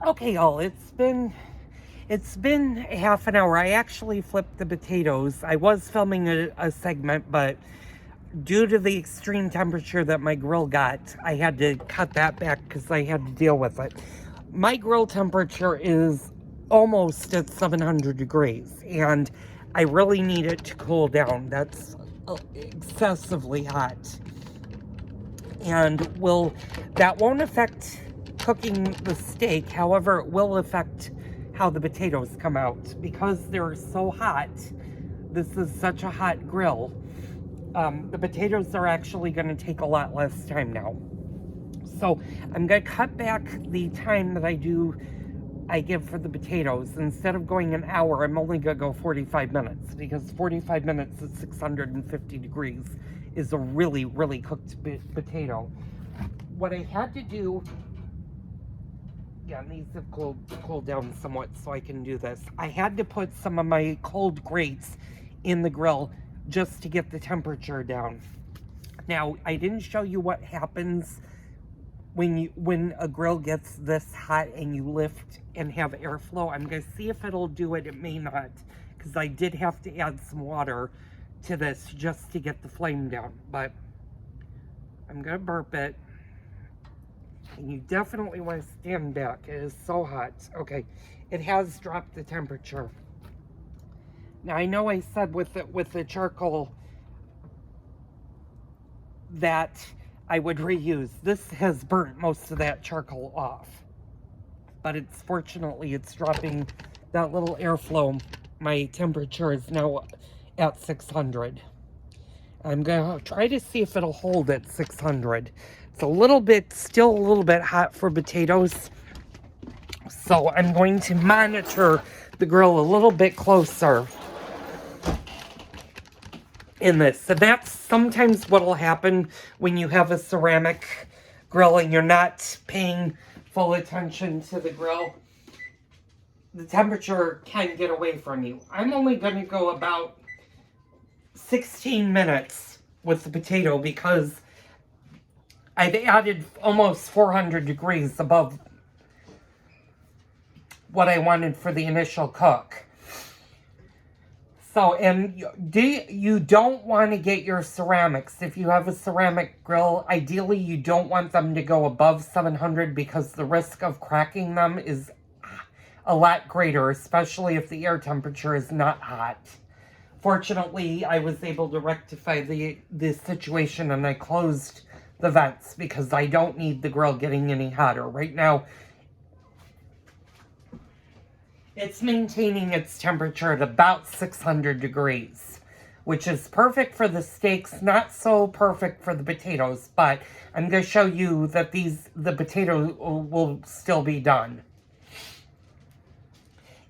Okay, y'all, it's been half an hour. I actually flipped the potatoes. I was filming a segment, but due to the extreme temperature that my grill got, I had to cut that back because I had to deal with it. My grill temperature is almost at 700 degrees, and I really need it to cool down. That's excessively hot. And that won't affect cooking the steak. However, it will affect how the potatoes come out because they're so hot. This is such a hot grill. The potatoes are actually going to take a lot less time now. So I'm going to cut back the time that I give for the potatoes. Instead of going an hour, I'm only going to go 45 minutes because 45 minutes at 650 degrees is a really, really cooked potato. What I had to do, yeah, these have cooled down somewhat so I can do this. I had to put some of my cold grates in the grill just to get the temperature down. Now, I didn't show you what happens when a grill gets this hot and you lift and have airflow. I'm going to see if it'll do it. It may not, because I did have to add some water to this just to get the flame down. But I'm going to burp it. And you definitely want to stand back. It is so hot. Okay, it has dropped the temperature. Now, I know I said with the charcoal that I would reuse. This has burnt most of that charcoal off. But fortunately it's dropping that little airflow. My temperature is now at 600. I'm going to try to see if it'll hold at 600. It's still a little bit hot for potatoes. So I'm going to monitor the grill a little bit closer in this. So that's sometimes what will happen when you have a ceramic grill and you're not paying full attention to the grill. The temperature can get away from you. I'm only going to go about 16 minutes with the potato because I've added almost 400 degrees above what I wanted for the initial cook. So, and you don't want to get your ceramics. If you have a ceramic grill, ideally you don't want them to go above 700 because the risk of cracking them is a lot greater, especially if the air temperature is not hot. Fortunately, I was able to rectify the situation and I closed the vents because I don't need the grill getting any hotter. Right now, it's maintaining its temperature at about 600 degrees, which is perfect for the steaks, not so perfect for the potatoes, but I'm going to show you that the potatoes will still be done.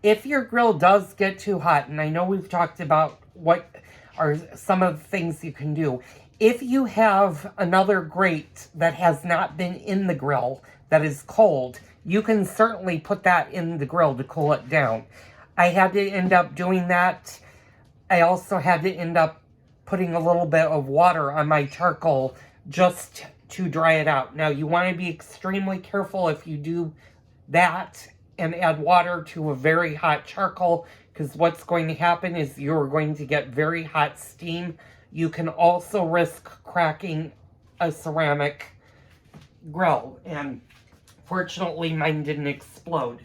If your grill does get too hot, and I know we've talked about what are some of the things you can do, if you have another grate that has not been in the grill that is cold, you can certainly put that in the grill to cool it down. I had to end up doing that. I also had to end up putting a little bit of water on my charcoal just to dry it out. Now, you want to be extremely careful if you do that and add water to a very hot charcoal, because what's going to happen is you're going to get very hot steam. You can also risk cracking a ceramic grill, and fortunately, mine didn't explode.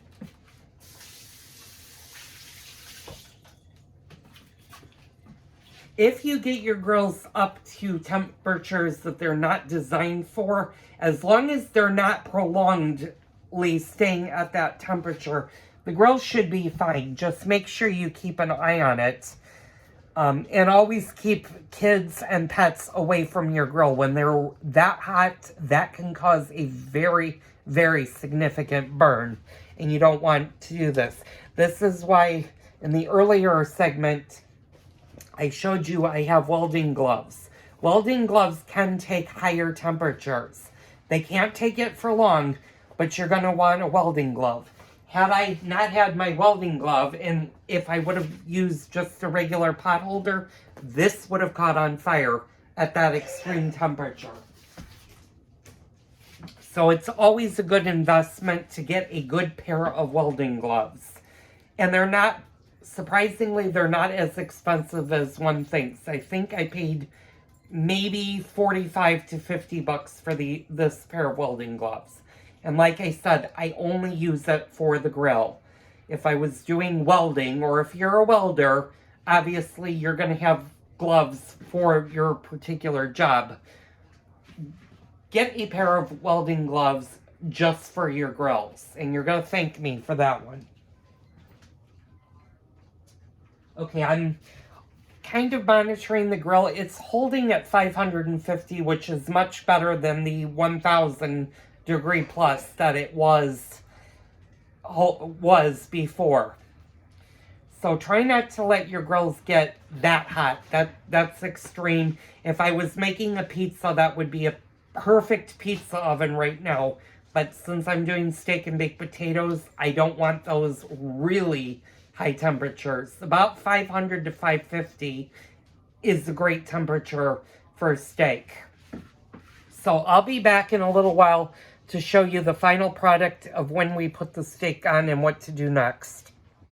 If you get your grills up to temperatures that they're not designed for, as long as they're not prolongedly staying at that temperature, the grill should be fine. Just make sure you keep an eye on it. And always keep kids and pets away from your grill. When they're that hot, that can cause a very, very significant burn. And you don't want to do this. This is why in the earlier segment, I showed you I have welding gloves. Welding gloves can take higher temperatures. They can't take it for long, but you're going to want a welding glove. Had I not had my welding glove, and if I would have used just a regular pot holder, this would have caught on fire at that extreme temperature. So it's always a good investment to get a good pair of welding gloves. And they're not, surprisingly, they're not as expensive as one thinks. I think I paid maybe 45 to 50 bucks for this pair of welding gloves. And like I said, I only use it for the grill. If I was doing welding, or if you're a welder, obviously you're going to have gloves for your particular job. Get a pair of welding gloves just for your grills, and you're going to thank me for that one. Okay, I'm kind of monitoring the grill. It's holding at 550, which is much better than the 1000 degree plus that it was before. So try not to let your grills get that hot. That's extreme. If I was making a pizza, that would be a perfect pizza oven right now. But since I'm doing steak and baked potatoes, I don't want those really high temperatures. About 500 to 550 is a great temperature for steak. So I'll be back in a little while to show you the final product of when we put the steak on and what to do next.